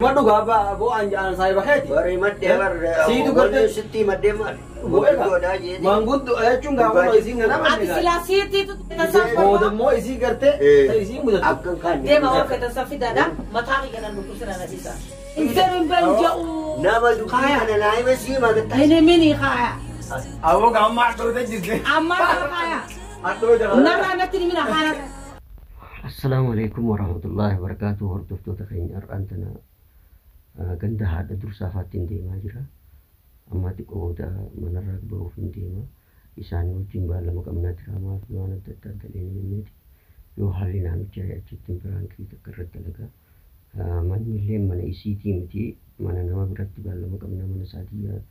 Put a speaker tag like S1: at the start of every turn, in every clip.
S1: Waduh gaba bo anjaan saya baketi.
S2: Bari madde bar.
S1: Situ garte
S2: sitti madde mal.
S1: Mangut chung gaba no isi ngana
S3: Ati sila siti tu kita sampai.
S1: Oh demo isi garte. Saya isi muda.
S2: Akan kan.
S3: Dia mau kita sampai dada matari kana nuku sira na sisa. Interim banjau.
S2: Nama dukaya na naik masih magat.
S3: Ini mini kaya.
S1: Awo gamma to de jisse.
S3: Amma kaya.
S1: Atto jangan.
S3: Nara na tini mina kaya.
S2: Assalamualaikum warahmatullahi wabarakatuh. Hordoftoota keenya har'aantana ganda haadha dursaafaattiin deemaa jira. Ammatti qooda manarraa bahuuf hin deema. Isaanii wajjin baalama qabnaa diraamaa fi waan adda addaa galee jenneeti. Yoo haalli naamichaa achitti biraankii takka irratti dalagaa. Manni illee mana isiitii miti. Mana nama biratti baalama qabnaa mana isaatii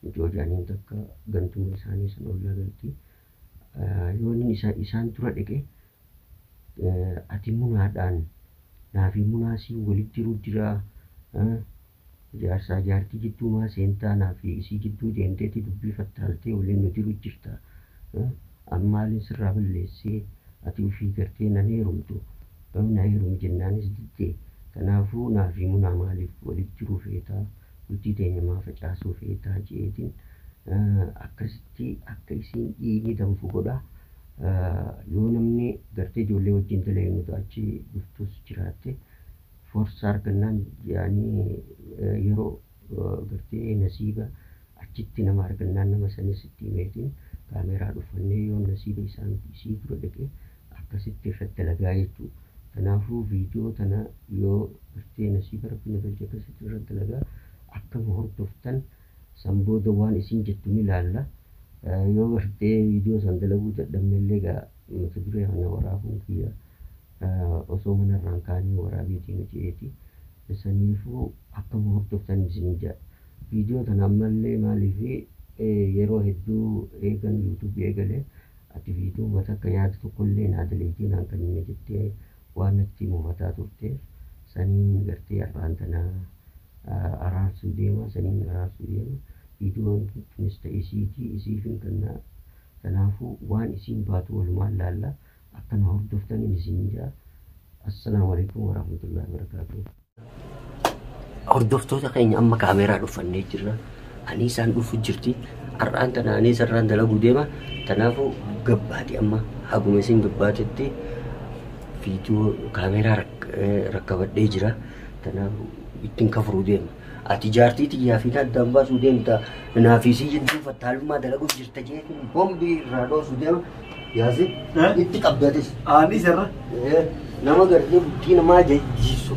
S2: mucoo jaaniin takka gantuma isaanii san ollaa galti. Yoo inni isaan dura dhaqee ati munaadhaan naafi munaasii walitti ruddiraa jaarsaa jaartii jidduu maa seentaa naafi isii jidduu deemteeti dubbii fattaaltee waliin nuti rujjirta ammaalin sirraa balleessee ati ufii gartee nan heerumtu na heerum jennaanis diddee kanaafuu naafi munaa maaliif walitti jiruu feetaa bultii teenya maa facaasuu feetaa jeetiin akkasitti akka isiin dhiigni danfu godhaa. Yoo namni gartee ijoollee wajjin dalagu achi dhuftus jiraatte forsa argannaan yaani yeroo gartee nasiiba achitti nama argannaan nama sanis itti meetiin kaameeraa dhufannee yoo nasiiba isaan isii dura dhaqee akkasitti irratti dalagaa jechuudha. Kanaafuu viidiyoo tana yoo gartee nasiiba rabbina galche akkasitti irratti dalagaa akkama hordoftan sanbooda waan isin jettu ni ilaalla. Yoo gartee viidiyoo san dalaguu dadhabnellee gaa mata duree kana waraabuun kiyya osoo manarraan kaanii waraabiitii miti'eeti. Saniifuu akkama hordoftan isin jedha. Viidiyoo tana ammallee maaliif yeroo hedduu eegan yuutuubii eegalee ati viidiyoo mata akka yaada tokkollee naa daleetii naan kan inni jettee waan natti muufataa turteef saniin gartee har'aan tana araarsuu deema saniin araarsuu deema. Videoon kunis ta'e isiifin kannaa kanaafuu waan isiin baatu walumaan laalla akkana hordoftaniin isin jaa. Assalaamu alaikum warahmatullahi wabarakatuh. Hordoftoota keenya amma kaameeraa dhufannee jirra. Ani isaan dhufu jirti. Har'aan tana ani sarraan dalaguu deema. Kanaafuu gabbaati amma haguma isin gabbaatetti viidiyoo kaameeraa rakkabadhee jira. Kanaafuu ittiin kafuruu deema. Ati jaartii xiyyaa fi addaan baasuu deemta. Naafisii jidduu fattaalummaa dalaguuf jirta jeetiin bombii irraa dhoosuu deema. Yaasi itti qabdatis.
S1: Ani sarra.
S2: Nama gartee bultii namaa jajjiisu.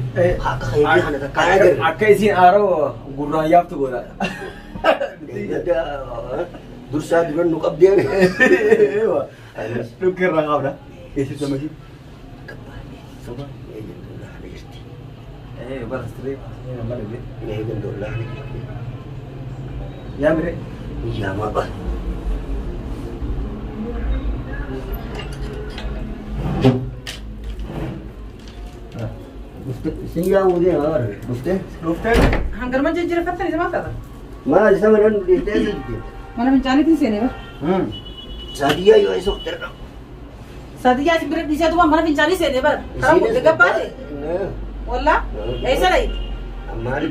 S2: Akka hayyee kana takka agarre.
S1: Akka isiin aaroo gurraan yaaftu godha.
S2: Dursaa dura nu qabdee.
S1: Dhukkeerraa qabda. Eessatti ammasii?
S2: Soba.
S1: Barastire.
S2: Eegan dollaa.
S1: Yaa mire.
S2: Yaa maba. Siyaa uudee maal dhuftee?
S3: Hangar mana jijjiirra fattani sama taata.
S2: Maal isa mana nu dhiyeessee jirti?
S3: Mana fincaaniitiin seenee bara.
S2: Saadiyyaa yoo isa utterra.
S3: Saadiyyaa si bira dhiisee tuba mana fincaanii seenee bara. Karaa muddee gabbaate. Wallah. Eessa dhayi?
S2: Maal?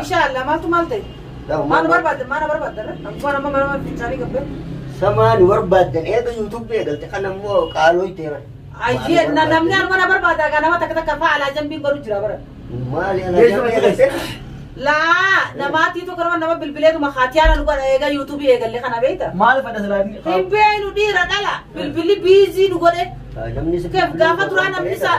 S3: Inshallah maaltu maal ta'e? Maal barbaadde? Maal barbaadde? Akkuma nama mana fincaanii gabbee.
S2: Samaan barbaaddan eega yuutuubii eegalte kan ammoo qaaloo itti
S3: Ayyee namni mana barbaada kan nama takka takka fa'aa alaa jambiin godhu jira bara.
S2: Maali alaa jambii eegalte?
S3: Laa namaatti tokko nama bilbileetuma haatiyaan nu godha eega yuutuubii eegalle kana beekta.
S1: Maal fadha salaadni?
S3: Himbeenu dhiira dhala bilbilli biizii nu godhe. Keef gaafa duraa namni isaa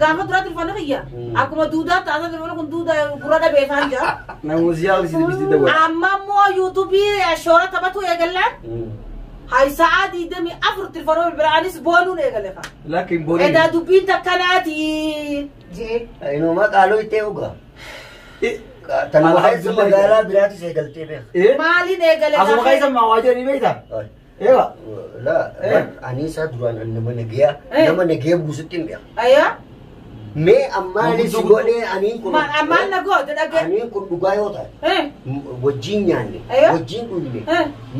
S3: gaafa duraa tilfanna kiyya akkuma duudaa taasisaa tilfanna kun duudaa gurra dhabeefaan jira.
S1: Namuuziyaa olisitti bisti dabala.
S3: Amma immoo yuutuubii shoora taphatu eegallaan. Hai saat demi afur tilfanoo biraanis boonuun eegale fa.
S1: Lakin boonuu.
S3: Edaa dubbiin takkanaati. Jee.
S2: Inuma qaaloo itti eeguga. Tanuma keessa magaalaa biraatis eegaltee beeka.
S3: Maaliin eegale?
S1: Asuma keessa maawaa ni beektaa? Eewa.
S2: La ani isaa duraan nama nagaya buusutti hin beeka.
S3: Ayyaa.
S2: Mee ammaanis godhee aniin kun.
S3: Ammaan na goote dhagee.
S2: Aniin kun dhugaa yoo ta'e. Wajjin nyaanne. Wajjin dhugne.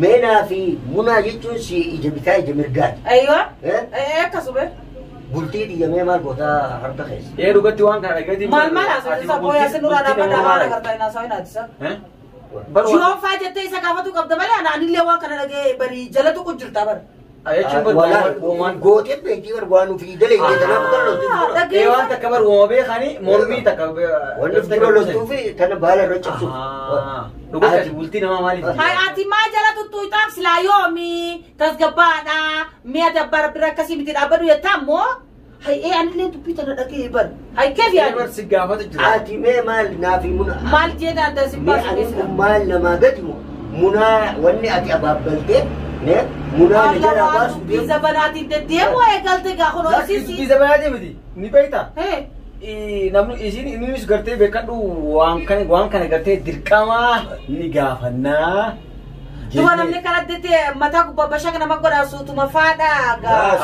S2: Meenaa fi munaa jechuun si ija bitaa ija mirgaati.
S3: Ayyaa. Akkasuma.
S2: bultii diyyamee maal gootaa harka keessa.
S4: Dhugatti waan kana dhagayeeti.
S3: Maal asirratti booyaa sin duraa dhaabbata waan agartaa hin haasawin haadisa. Yoo faa jettee isa gaafatu qabda malee anillee waan kana dhagee barii jala tuqu jirta bara.
S2: Gootee beektii barbaadu fi dalee jedhama
S3: dhagee
S4: waan takka bar uumama beekanii mormii takka
S2: wanni firoolootuu fi tana baala irra cabsu.
S4: Dhugatti bultii namaa maaliif?
S3: Hai ati maa jala tuttuutaaf silaa yoomi tasgabbaadha mi'a dabbara bira akkasii miti dhaabbatu jettaa ammoo hai anillee dubbii tana dhagee bar hai keef yaadu.
S4: Si gaafatu jira.
S2: Ati mee maal naafi muna.
S3: Maal jedha adda si baasu.
S2: Maal namaa gadi munaa wanni ati abaabbaltee munaa ni jala baasu.
S3: Biza banaatiin deddeemu eegalte gaafa
S4: Lakis biza banaatiin miti ni beektaa? Namni isin innis gartee beekadhu waan kana gartee dirqamaa ni gaafannaa.
S3: Dua namni kana dedee mataa gubbaa bashaka nama godhaa suutuma faadhaa.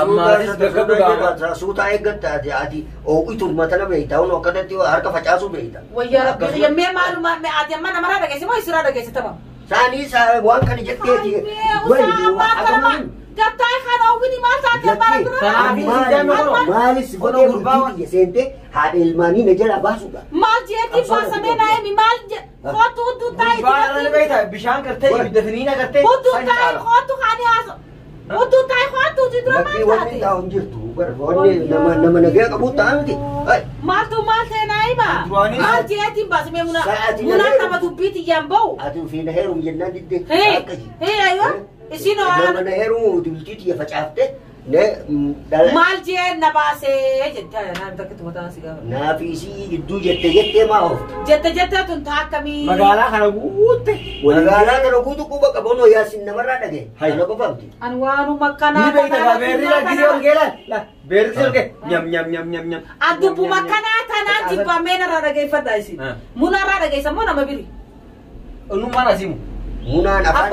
S4: Ammaatis beekadhu gaafa.
S2: Suutaa eeggatta ati ooqitu matana beektaa hunoo akkadatti harka facaasuu beekta.
S3: Wayyaa rabbi yammee maaluma ati amma namarraa dhageesse moo isiraa dhageesse tama?
S2: Saanii waan kana jetteeti.
S3: Gattaa kana oogini maal taatee bara bira?
S2: Maalis godhee bultii seentee haadha ilmaanii na jala baasuudha.
S3: Maal jeetii baasamee naayemi maal kootu hudduu taa'ee
S4: jira. Bishaan gartee ibidda finiina gartee.
S3: Hudduu taa'ee kootu kaanii haasa. Hudduu taa'ee kootu dura maal taate?
S2: Wanni taa'uun jirtu wanni nama nagaa qabu ta'a miti.
S3: Maaltu maal ta'e naayima? Maal jeetii baasamee munaa nama dubbiiti yaan ba'u.
S2: Ati fiina heeruun jennaan diddee.
S3: Ayyoo. Isinoo
S2: mana heeruu dultiiti ya facaafte
S3: maal jee na baasee jettee naan takkitu mataa si gaafa.
S2: Naafi isii gidduu jettee maa oofte.
S3: Jettee tun taa akkamii.
S4: Magaalaa kana guutte.
S2: Magaalaa kana guutu quba qabanoo yaasin namarraa dhagee. Hayna qofamti.
S3: An waanuma kanaa.
S4: Ni beektaa beerri la gidee ol geelan la beerri ol gee nyam.
S3: Adubbuma kanaa tanaan jibbamee narraa dhageeffadha isin. Munarraa dhageessa moo nama biri.
S4: Onnummaan asimu.
S2: Munaan afaan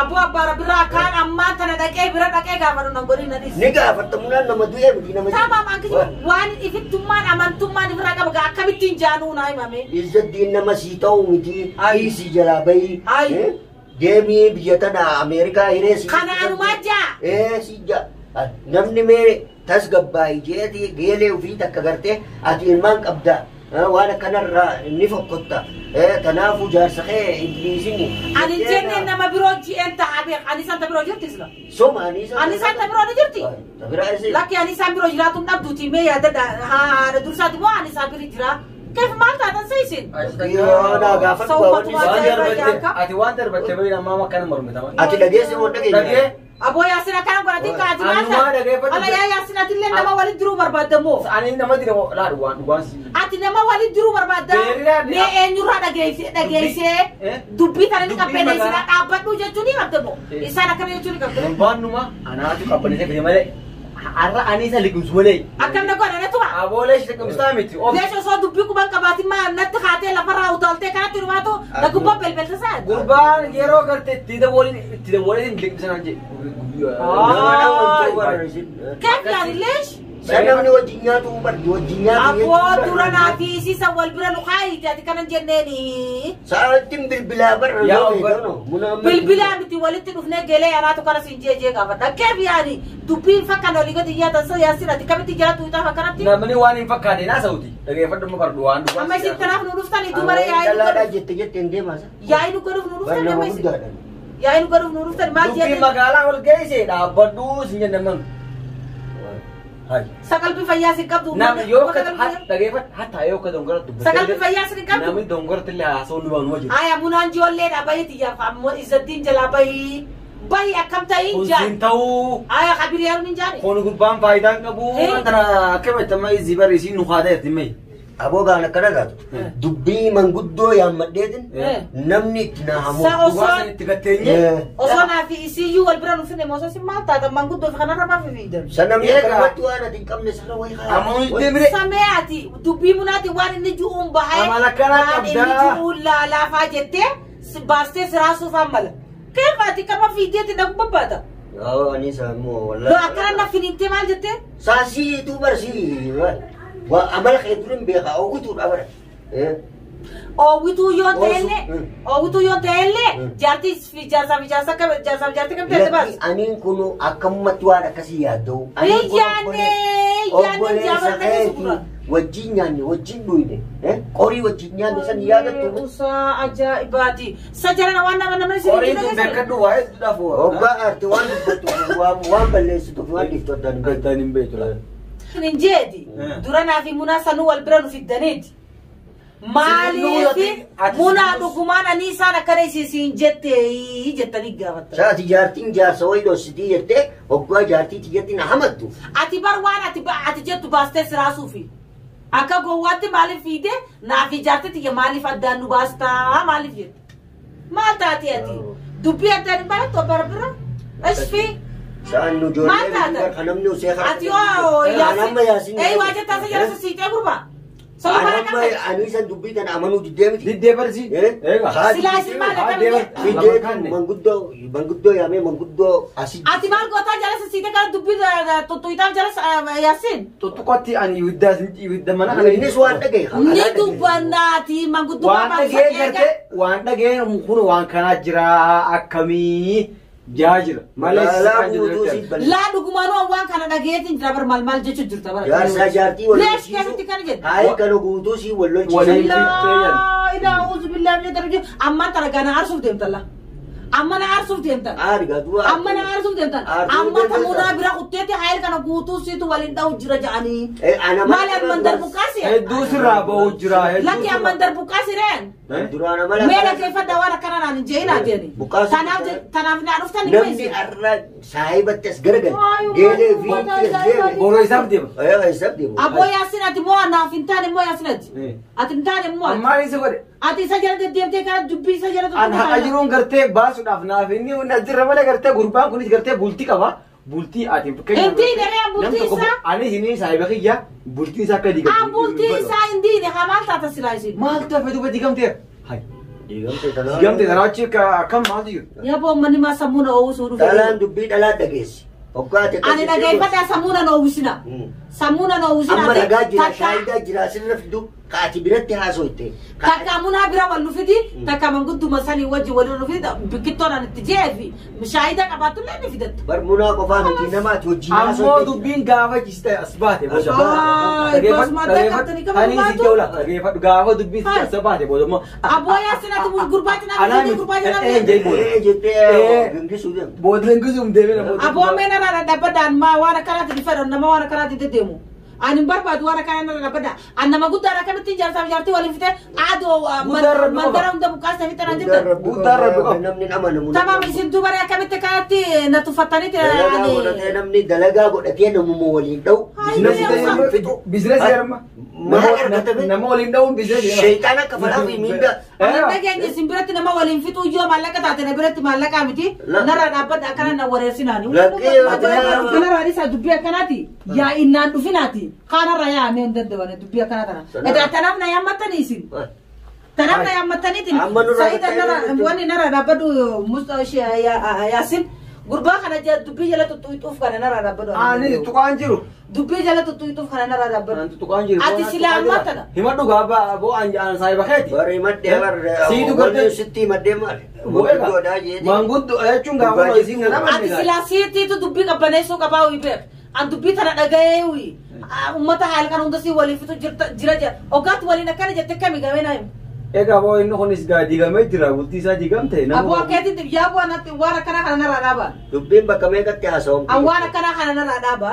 S3: Abbaa abbaara birraa kaan ammaa tana dhaqee bira dhaqee gaafatu nan godhin na dhiisi.
S2: Ni gaafatta munaan nama du'ee miti nama
S3: jiru. Sababa mankisi waan ifittummaan amantummaan ifirraa qaba akkamittiin jaanuu naa himame.
S2: Izzaddiin nama sii ta'u miti dhiisii jalaa bahii. Deemii biyya tana Ameerikaa hireessi.
S3: Kanaanumaa jaa.
S2: Si jaa. Namni mee tasgabbaa'ii jeeti geelee ofii takka gartee ati ilmaan qabdaa. Waan akkanarraa ni fokkotta. Kanaafuu jaarsaqee ibliisini.
S3: Ani jenne nama biroo ji'een ta'a beek. Ani isaan biroo jirti isla.
S2: Soma
S3: ani isaan biroo ni jirti. Lakki ani isaan biroo jiraatu dhabduuti mee yaadda haadha dursaati moo ani isaan biri jira. Keef maal taatan seesin.
S4: Ati waan darbatte bayi namaa makkana mormitama.
S2: Ati dhageesse moo dhageesse?
S3: Aboo yaasina kana godhatiin kaati maata. Ala yaa yaasinatillee nama walitti jiruu barbaadamoo.
S4: Ani nama dira laadhu waan
S3: ati nama walitti jiruu barbaadda. Mee eenyurraa dhageessee dubbii kana ni qabbeneessina dhaabbadhu jechuun ni qabdamoo. Isaan akkana jechuun ni qabdamoo.
S4: Waanuma anaatu qabbaneessee fide malee. Arra ani isa liqimsu malee.
S3: Akkam na godha na tuma.
S4: Aboolee shi liqimsaa miti.
S3: Leesho soo dubbii kuban qabaatiin maa natti haatee lafarraa utaaltee kanatti dhumaatu na gubbaa belbelta saa.
S4: Gurbaan yeroo gartee itti dabalee liqimsanaan jedhe.
S3: Kan yaani leesh.
S2: Sanamni wajjin nyaatu bardi wajjin nyaatu.
S3: Aboo dura naa fi isiisa wal bira nu kaayiti ati kanan jenneeni.
S2: Sa'aatiin bilbilaa barra yoo feetano.
S3: Bilbilaa miti walitti dhufnee geelee anaatu kana siin jee gaafa dhaggeef yaani dubbiin fakkaan olii gadi iyyaatan soo yaasin ati kamitti jiraatu itaaf akkanatti.
S4: Namni waan hin fakkaate naa sa'uti dhageeffadhu ma bardu waan dhufa.
S3: Amma isin kanaaf nu dhuftanii dumara yaa'ii nu
S2: godhuuf. Jetteen deemaasa.
S3: Yaa'ii nu godhuuf nu dhuftanii amma isin. Yaa'ii nu godhuuf nu dhuftanii maal jedhee.
S4: Dubbiin magaalaa ol geessee dhaabbadhu sin jennaman.
S3: Sakalbi fayyaa sin qabdu.
S4: Nama yoo dhageeffadhu hatta yoo akka dongora dubbatee.
S3: Sakalbi fayyaa sin qabdu.
S4: Namni dongorti illee haasa'uu nu baanu jiru.
S3: Aya munaan ijoolleedha bahiiti yaa ammoo izzattiin jalaa bahii. Bahi akkam ta'ii jaan.
S4: Kun ta'uu.
S3: Aya kabiriyaan hin jaani.
S4: Kun gubbaan faayidaan qabu. Tana akkamitti amma izii barreessii nu haadeetti mee.
S2: Aboo gaana kana gaatu. Dubbii manguddoo yaammadheetin namni itti na hamu.
S4: Waan itti gatteenye.
S3: Osoo naa fi isiyyuu wal bira nuuf hin osoo si maal taata manguddoo fi kanarra baafii fi jedhu.
S2: Sanamni akkamatti waan ati hin qabne sana wayii haa.
S4: Amma nuti deemire.
S3: Samee ati dubbii munaati waan inni ju'uun bahee.
S4: Amala kana qabdaa.
S3: Waan inni ju'uun laafaa jettee baastee siraasuuf hammala. Keef ati kama fiideetti na babbaata.
S2: Ani saammoo
S3: wallaahi. Loo akkana na finintee maal jettee?
S2: Saasii tu barsii. Amala keetuun beekaa oguutu dhabara.
S3: Owitu yon telle. Owitu yon telle. Jarti jaarsa kam telle bas.
S2: Anin kunu akammat waan akkasii yaaddu.
S3: Yaanne jaabata
S2: wajjin nyaanne wajjin dhuyne qorii wajjin nyaanne san yaadattu
S3: usa ajaa'ibaati sajarana waan nama isin
S4: qorii tun beekadhu waa'ee dhafu
S2: hoggaa aarte waan dubbatu waan balleessitu waan dhiftu addaan
S4: hin beektu laata
S3: hin jeedi duranaa fi munaa sanuu wal bira nu fiddaniiti maaliifi munaa dhugumaan anii isaan akkana isiisiin jettanii gaafatta
S2: saati jaartiin jaarsa wayii dhossitii jettee hoggaa jaartiiti jettiin hamattu
S3: ati bar waan ati jettu baastee siraasuufi akka gowwaatti maaliif fiide naaf ijaartiti ya maaliif addaan nu baastaa maaliif jette maal taati ati dubbii addaan hin barattu barbara ashfi
S2: saan nu joollee kanamni usee
S3: ati yaasin waa jettaa sa jala siitee gurba
S2: Anisa dubbii kana amanuu diddeemiti.
S4: Diddeebarsi.
S3: Silaasi maal
S2: manguddoo yaamee manguddoo asii.
S3: Ati maal gootaa jala siitee kana dubbii tuttuutaaf jala yaasin.
S4: Tuttuqotti ani ibidda mana kana.
S2: Innis waan dhagee.
S3: Ni dubbannaati manguddoo
S4: waan dhagee kun waan kanaa jira akkamii. Jajir,
S3: malas la dugumaanu waan kana dhageetin jira bar mal jechu jirta bar
S2: jaarsa jaartii wal
S3: leesh kamitti kana jedha
S2: hay kana guutuu si wal
S3: ila auzu billahi min darajim amma tara gana arsuuf deemtalla amma na arsuuf deemtan
S2: arga duwa
S3: amma na arsuuf deemtan amma tamuna bira qutteeti hayl kana guutuu situ walin dhaw jira jaani mal mandar buqasi
S4: dusra baw jira
S3: laki mandar buqasi ren
S2: durana mala
S3: mela kayfa dawara kana nan jeena deeni tanaaf na dhuftan ni
S2: namni arra saahibattes garagal geelee fi
S4: boro isab deema
S2: isab deema
S3: abo yaasin ati mo naaf intane mo yaasin ati intane mo
S4: amma isa godhe
S3: ati sajjala deemtee kana dubbii sajjala
S4: an hajiruun gartee baasuudhaaf naaf inni najjirra malee gartee gurbaan kunis gartee bultii qaba bultii ati
S3: intii dheeree bultii isaa
S4: ani isinii saahiba kiyya bultii isaa akka diigamte
S3: bultii isaa indii ne hamal taata silaasin
S4: maal tafe duba diigamte hay diigamte tanaa achi akkam maal diigu
S3: yaboo manni maa sammuuna oowwisuu dhufe
S2: dhalaan dubbii dhalaa dhageessi
S3: ani dhageeffadhaa sammuuna oowwisina sammuuna oowwisina
S2: amma ragaa jira shaayidaa jira sirra fidu kaati biratti haasoitte
S3: takka munaa bira wal nufidi takka mangudduma sanii wajji wal nufidi bikkittoon an itti jeefi shaayida qabaatullee ni fidattu
S2: bar munaa qofaa miti namaati wajjin
S4: haasoitte ammoo dubbiin gaafa jiste as baate gaafa dubbiin as baate boodammoo
S3: abbooyaa sinatti gurbaatina
S4: booda lengisuum deemee
S3: abboo meena rara dhabbadhaan maa waan akkanaatti dhifadhan nama waan akkanaatti deddeemu ani barbaadu waan akkana dhabbadha annama guddaadha kamitti jaarsaaf jaartii waliin fite aadoo mandara hunda buqqaasa fite nan jirtan
S2: guddaarra namni amanamu
S3: tamam isin dubaree akkamitti kanatti na tuffattaniiti
S2: namni dalagaa godhatee namuma waliin dha'u
S4: bizinesi yarma nama waliin dha'uun bizinesi
S2: shaytaan akka fadhaa fi miidha
S3: dhageenya isin biratti nama waliin fixu iyyoo maallaqa taate na biratti maallaqaa miti narraa dhaabbadha akkana na wareersinaani kanarraa isaa dubbii akkanaati yaa innaan dhufinaati kanarra yaamee hin daddaban dubbii akkana kana tanaaf na yaammattanii isin tanaaf na yaammattaniitiin sa'iidhan wanni narraa dhaabbadhu yaasin gurbaa kana dubbii jala tuttuuxuuf kana narraa dhaabbadhu
S4: ani tuqaan jiru
S3: dubbii jala tuttuuxuuf kana narraa dhaabbadhu
S4: tuqaan jiru
S3: ati silaa ammattana
S4: himadhu gaaba boo an saahiba keeti
S2: bari maddee bar
S4: siitu gartee
S2: sitti maddee maal
S4: manguddoo jechuun gaafa isiin
S3: ati silaa siitiitu dubbii qabbaneessuu qabaa uyi beek an dubbii tana dhaga'ee uyi ummata haal kan hunda sii waliin fitu jira ogaatti waliin akkana jette kami gamee naa himu
S4: egaa boo inni kunis gaa diigamee jira bultii isaa diigamte
S3: aboo akkeetiin yaa boo anatti waan akkana kana narraa dhaaba
S2: dubbiin bakka meeqatti haasawamti
S3: an waan akkana kana narraa dhaaba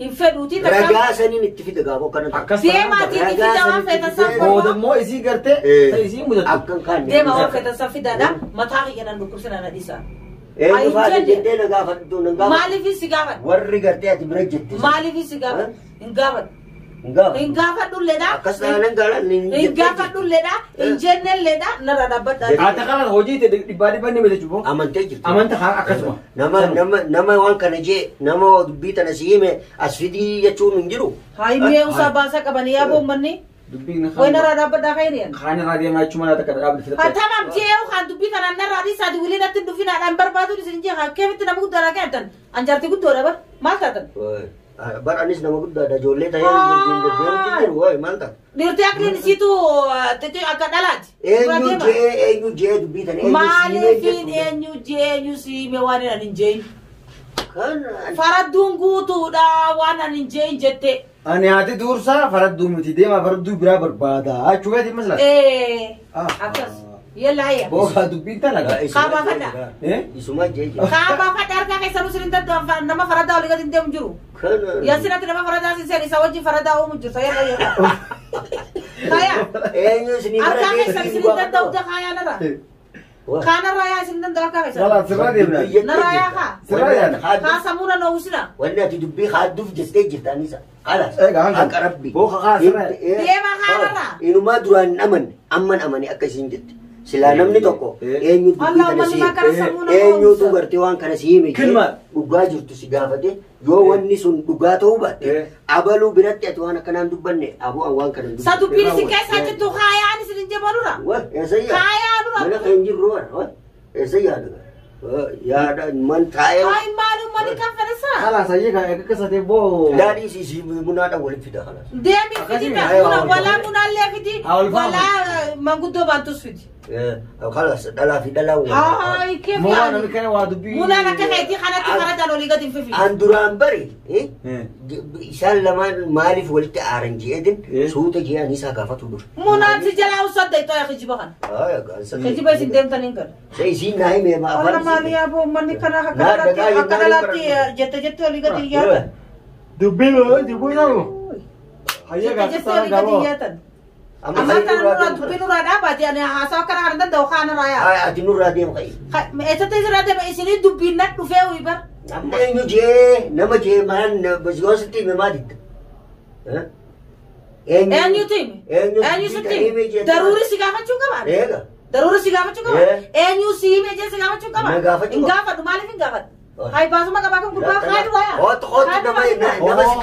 S3: hin fedhuutii
S2: ragaa saniin itti fida gaafoo kana
S3: deemaatiin itti fida waan feetasan
S4: boodammoo isii gartee isii mudatu
S2: akkan kaan
S3: deema waan feetasan fidaadha mataa kiyyanan dhukkubsina na dhiisa
S2: eenyu faati jettee na gaafadhu nan gaafadhu
S3: maaliif si gaafadhu
S2: warri gartee ati bira jette
S3: maaliif si gaafadhu hin gaafadhu hin gaafadhulleedha
S2: akkas taanan galan
S3: hin gaafadhulleedha hin jennelleedha narra dhaabbadha
S4: ata kana hojii dhibbaa dhibban ni miti jubbo
S2: amantee jirti
S4: amanta akkasuma
S2: nama waan kana jee nama dubbii tana si hime as fidii jechuun hin jiru
S3: hayi mee usaa baasa qabanii yaa boommanni way narra dhaabbadhaa kayriyan
S4: kaan irraa deemaa jechuun mana takka dhaabde
S3: tamam jeew kan dubbii kana narraa dhiisaati wiliin atti dhufinaadhaan barbaadu isin jee keemitti nama guddaadhaa kennan anjaarti guddoodha bar maal taatan
S2: Baranis nama guddaa ada ijoollee ta'ee deemti jiru waa'ee maal ta'a?
S3: Dirti akli di situ tete akan alat.
S2: Eenyu jee dubbitan
S3: Maalifin eenyu siime waan hin injeen. Faradduun guutuudha waan hin injeen jette.
S4: Ani ati dursa faradduu miti deema faradduu biraa barbaada. Achuu gadi masla.
S3: Akkas. Yalla ya.
S4: Boka dubbiin talaga.
S3: Kaaba fadha.
S2: Isuma jee.
S3: Kaaba fadha argaa keessa nusirin dadda nama faradaa olii gadi deemu jiru. Yasinati nama faradaa sinseeni isa wajjin faradaa uumu jirta yalla yalla. Kaya.
S2: Eenyu sinii bara
S3: argaa keessa nusirin dadda uda kaya nara. Kana raya sin dadda argaa keessa.
S4: Salat sirra deemna.
S3: Naraya ka.
S4: Sirra deemna.
S3: Ka samuna no usina.
S2: wanni ati dubbii haadduuf jettee jirta anisa. Alas. Akka rabbi.
S4: Boka kaasirra.
S3: Deema kanarra.
S2: Inumaa duraan amman amani akka isiin jette. Sila namni tokko eenyu dubbii kana si eenyutu gartee waan kana si hime dhugaa jirtu si gaafate yoo wanni sun dhugaa ta'uu baatte abaluu biratti ati waan akkanaan dubbanne abuu waan kana dubbanne.
S3: Sa dubbiin si keessa jirtu kaayaan isin jabalura.
S2: Eessayyaa.
S3: Kaayaadura.
S2: Mana kan jirru eessayyaa yaada man taa'ee.
S3: Ay maalum mani kan fedhasa.
S4: Haala sayyee kan akka kasatee boo.
S2: Daadhii si bunaadhaan walitti fida kana.
S3: Deemi fidita walaa bunaallee fidi walaa manguddoo baantus fidi.
S2: Kalas dhalaa fi dhalaa
S3: waa. Ay keef
S4: Moo
S3: yaani.
S4: namni kana waa dubbii.
S3: Munaan akka keetii kanatti faradaan olii gadi hin fifi.
S2: An duraan bari isaan lamaan maaliif walitti aaran jeedin suuta jee anisaa gaafatu dur.
S3: Munaan si jalaa usadda itoo yaa kijiba kana. Kijiba isin deemtaniin kana.
S2: Se isiin naa himee maafaan.
S3: Wala maali yaa boo manni kana akkana laatti jette olii gadi hin yaatan.
S4: Dubbii loo dubbii loo. Hayya
S3: Jette olii gadi hin yaatan. Amma kana nurraa dubbii nurraa dhaabbate ani haasawa kana kana danda'u kaana raayaa.
S2: Ati nurraa deemu qayi.
S3: Eessatti isirraa deema isinii dubbiin nan dhufee uyi bar.
S2: Amma eenyu jee nama jee maan yoo sitti hime maa didda?
S3: Eenyutu hime? Eenyu sitti hime? Daruuri si gaafachuu qabaa?
S2: Eega.
S3: Daruuri si gaafachuu qabaa? Eenyu si hime jee si gaafachuu qabaa?
S2: Na gaafachuu
S3: Hin gaafadhu maaliif hin gaafadhu? Hai baasuma qabaa kan gubbaa kaaydu raayaa.
S2: Hooti nama si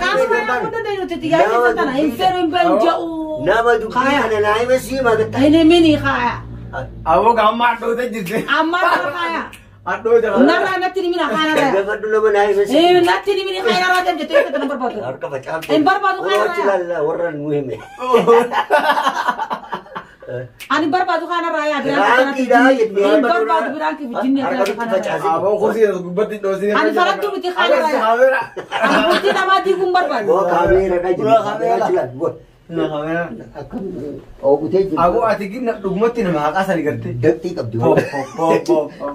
S3: Kaasuma yaa hunda deemuuti yaa tana hin feeru hin beeru ja'u.
S2: nama dubbii kana naa hime sii magatta.
S3: Ini mini kaya.
S4: Aboo gammaa dhoota jirte.
S3: Amma kaya.
S4: Dhoota.
S3: Nara natti ni mina kaya raayaa.
S2: Gafadhu nama naa hime sii.
S3: Natti ni mini kaya raayaa jette yoo ta'e barbaadu.
S2: Harka facaafte.
S3: Hin barbaadu kaya
S2: Hooti
S3: raayaa.
S2: lalla warra nu hime.
S3: Ani barbaadu kana raayaa biraan
S2: Raanki daa jettee.
S3: Hin barbaadu biraan ki bijinni
S2: Harka
S3: kana
S2: bitti
S3: raayaa.
S2: facaase.
S4: Aboo kursii gubbatti dhoosine.
S3: Ani faraddu biti kaya raayaa. Ani bultii namaatii kun barbaadu.
S2: Boo kaameera dha jiru. Kaameera. Akkam oogutee jiru.
S4: Aboo ati gina dhugumatti nama haqaasani garte.
S2: Dabxii qabdi.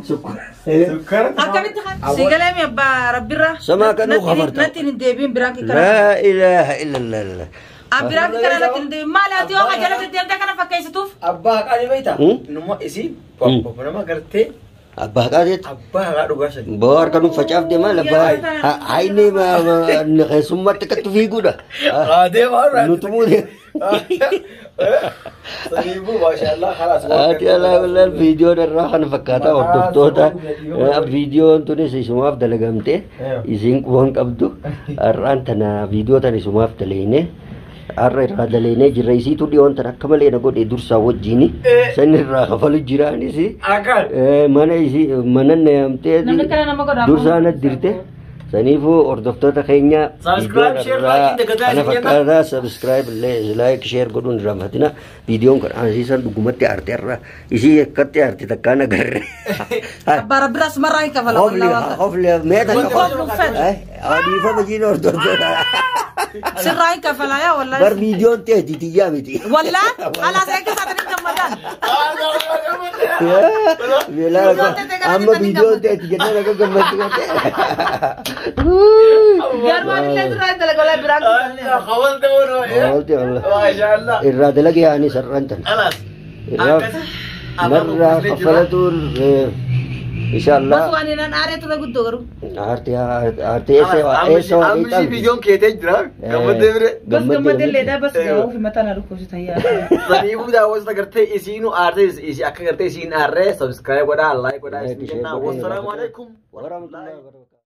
S4: Sukkara.
S3: Akkamitti kan sigalee mi abbaa rabbirraa.
S2: Samaa kan nu qabarta.
S3: Natti hin deebiin biraan ki kana.
S2: La ilaha illallah.
S3: Biraan ki kana natti hin deebiin maali ati yoo jala deemtee kana fakkeessituuf.
S4: Abbaa haqaa ni beektaa? Numa isii nama gartee.
S2: Abbaa haqaateet.
S4: Abbaa haqaa dhugaa shanii.
S2: Boo harka nu facaafte maal abbaa hayni keessummatti akkatti fiiguudha.
S4: Aadee maal
S2: Nutumuu
S4: Saniifuu maashaallah kalaas.
S2: Ati alaa bilal viidiyoon irraa kan fakkaata hordoftoota viidiyoon tunis isumaaf dalagamte isiin quban qabdu har'aan tana viidiyoo tan isumaaf daleeyne har'a irraa daleeyne jirra isiitu dhiyoon tan akka malee na godhe dursaa wajjini san irraa kafalu jiraanis mana isii mana nayamtee dursaa na dirte saniifuu hordoftoota keenya kana fakkaata subscribe like share godhuun irraa mahatina viidiyoon kan aansiisan dhugumatti aarte irraa isii akkatti aarte takkaan agarre.
S3: Abbaa rabbiraa sumarraa hin kafala.
S2: Hofli meeta adiifama jiin hordoftoota.
S3: Sirraa hin kafala yaa wallahi.
S2: Bar viidiyoon teeti tiyyaa miti.
S3: Wallahi alaas eegga isaatanii gammadaan.
S2: Amma viidiyoon teeti jennaan akka gammachuu qabte.
S3: Garmaan illee sirraa hin dalagalaa biraan kafallee.
S4: Hawalti ooluu.
S2: Hawalti Allah.
S4: Maashaallah.
S2: Irraa dalagee ani sarraan tan. Irraa kafalatu inshallah.
S3: Mas waan inaan aaree ture guddoo garuu.
S2: Aartee eessa waan
S4: Amisi viidiyoon keetee jira. Gammadee bire.
S3: Bas gammadee leedaa bas gahu fi mataan alukkoosi tayyaa.
S4: Saniifuu daawwattoota gartee isiinu aartee isii akka gartee isiin aarree subscribe godhaa like godhaa isin jennaa. Wassalaamu alaikum.